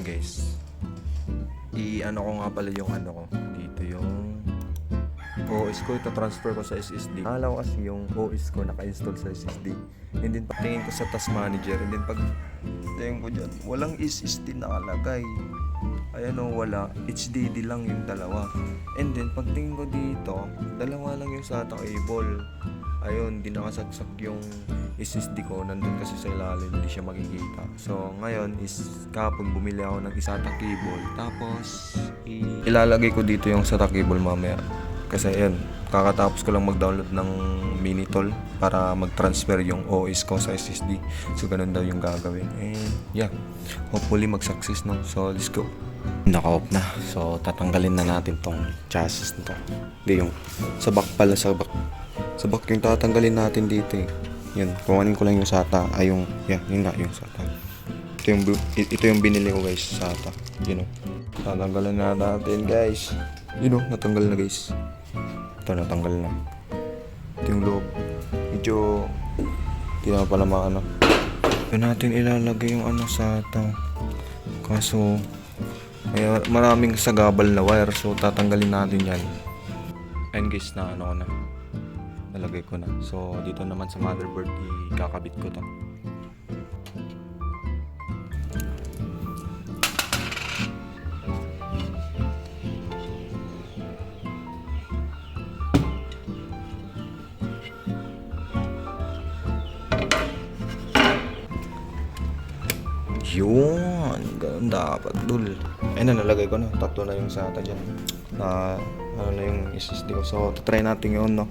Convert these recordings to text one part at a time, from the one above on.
guys. I-ano ko nga pala yung ano ko. Dito yung OS ko. Ito transfer ko sa SSD. Akala ko kasi yung OS ko naka-install sa SSD. And then pagtingin ko sa task manager. And then pag tingin ko dyan, walang SSD nakalagay. Ayan o, wala. HDD lang yung dalawa. And then pagtingin ko dito, dalawa lang yung SATA cable. Ayun, di nakasagsak yung SSD ko. Nandun kasi sa ilalim, hindi siya makikita. So ngayon is kahapon bumili ako ng SATA cable. Tapos ilalagay ko dito yung SATA cable mamaya. Kasi ayun, kakatapos ko lang mag-download ng Minitol para mag-transfer yung OS ko sa SSD. So ganun daw yung gagawin. And yeah, hopefully mag-success no. So let's go. Naka-off na. So tatanggalin na natin tong chassis nito. Hindi yung sa back pala, sa back yung tatanggalin natin dito eh. Yun, kuhanin ko lang yung SATA. Ay yung, yeah, yun nga yung SATA. Ito yung binili ko guys, SATA. You know. Tatanggalan na natin guys. You know, natanggal na guys. Ito natanggal na. Ito yung loob. Medyo hindi na pala maano. Ito natin ilalagay yung ano SATA. Kaso may maraming sagabal na wire. So tatanggalin natin yan. Ayun guys, na ano ko na. Nalagay ko na. So dito naman sa motherboard ikakabit ko to. Yun, ganun dapat dul. Ayun na, nalagay ko na. Tatlo na yung SATA dyan. Na ano na yung SSD ko. So try natin yun no.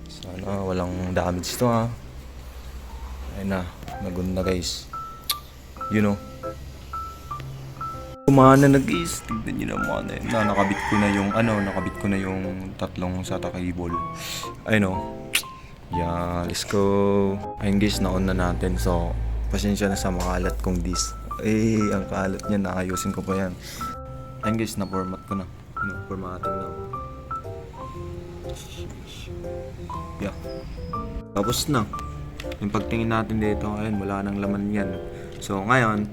Sana walang damage to ha. Ayun na, nagunda guys. You know. Kumana na guys. Tignan nyo naman eh. Nakabit ko na yung nakabit ko na yung tatlong SATA cable. Ayun o. Yeah, let's go. Ayun guys, na-on na natin. So pasensya na sa makalat kong disk. Ang kalat niya, naayusin ko pa yan. Ayun guys, na-format ko na. Formatting na. Yeah. Tapos na. Yung pagtingin natin dito, ayun, wala nang laman yan. So ngayon,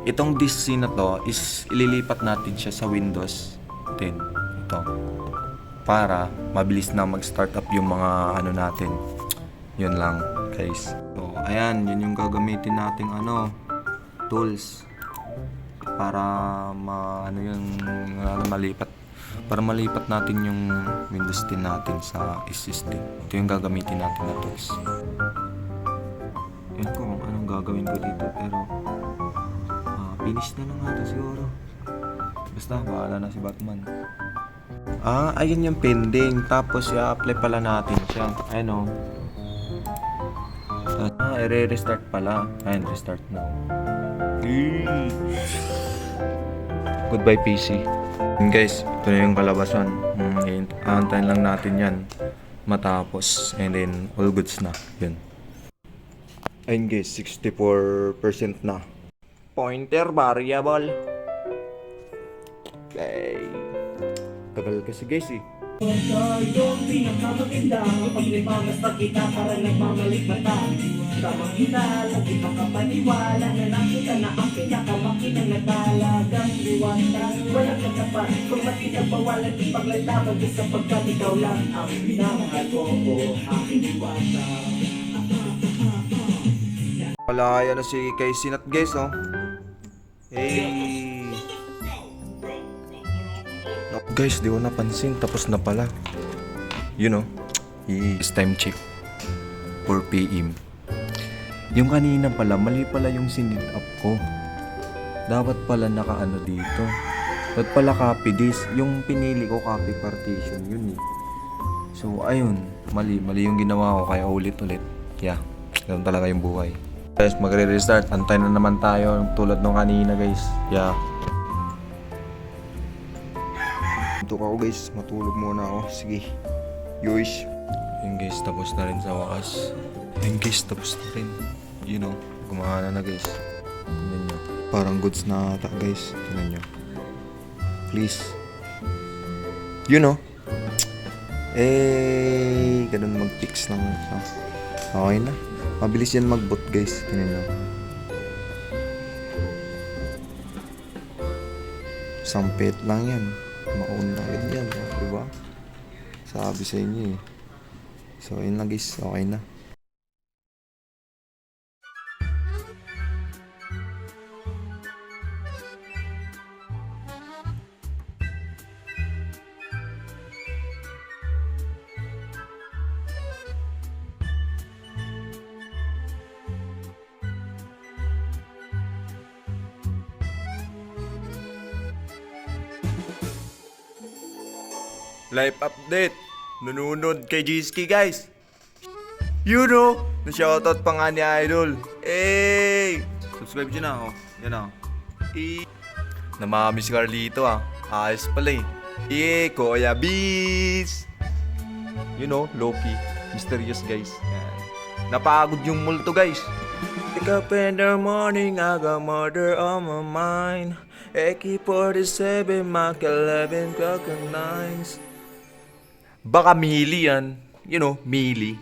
itong disk C na to is ililipat natin siya sa Windows 10. Ito. Para mabilis na mag-start up yung mga ano natin. Yun lang, guys. So, ayan, yun yung gagamitin nating tools para malipat. Para malipat natin yung Windows 10 natin sa SSD. Ito yung gagamitin natin na tools. Yun ko kung anong gagawin ko dito. Pero finish na lang ito siguro. Basta, bahala na si Batman. Ayun yung pending. Tapos, i-apply pala natin siya. Ayun o. I-restart pala. Ayun, restart na. Goodbye PC. And guys, ito na yung kalabasan. Aantayin lang natin yan matapos. And then, all goods na. Yun. Ayun guys, 64% na. Pointer variable. Okay. Tagal kasi guys eh. Yung pinakamaganda pag nagmamasta kita para nagmamalik mata. Tamang kita, lagi makapaniwala na nakita na ang pinakamakinang na talagang liwata. Walang katapat, kung matinabawalan di paglalaban di sapagkat ikaw lang ang minamahal ko o aking liwata. Malaya na si Casey Nat guys oh. Hey. Guys, di ko napansin. Tapos na pala. You know, it's time check. 4 PM. Yung kanina pala, mali pala yung sinid up ko. Dapat pala nakaano dito. Dapat pala copy disk. Yung pinili ko copy partition. Yun eh. So, ayun. Mali yung ginawa ko. Kaya ulit-ulit. Yeah. Ganun talaga yung buhay. Guys, magre-restart. Antay na naman tayo. Tulad nung kanina guys. Yeah. Tuntok ako guys, matulog muna ako. Sige. Yoish. Yung guys, tapos na rin sa wakas. Yung guys, tapos na rin. You know, gumana na guys. Tignan nyo. Parang goods na ata guys. Tignan nyo. Please. You know. Ganun mag-fix lang. Okay na. Mabilis yan mag-boot guys. Tignan nyo. Sampet lang yan. Mauna agad yan. Diba? Sabi sa inyo eh. So, yun lang guys. Okay na. Live update. Nununod kay Jiski guys. You know, na-shoutout pa nga ni Idol. Hey! Subscribe dyan na, oh. Yan na, oh. Namami si Carlito ah. Ayos pala eh. Kuya Bis! You know, Loki. Mysterious guys. Yan. Napagod yung multo guys. Wake up in the morning, I got murder on my mind. AK-47, Mach 11, Glock 9s. Baka Mili yan. You know, Mili.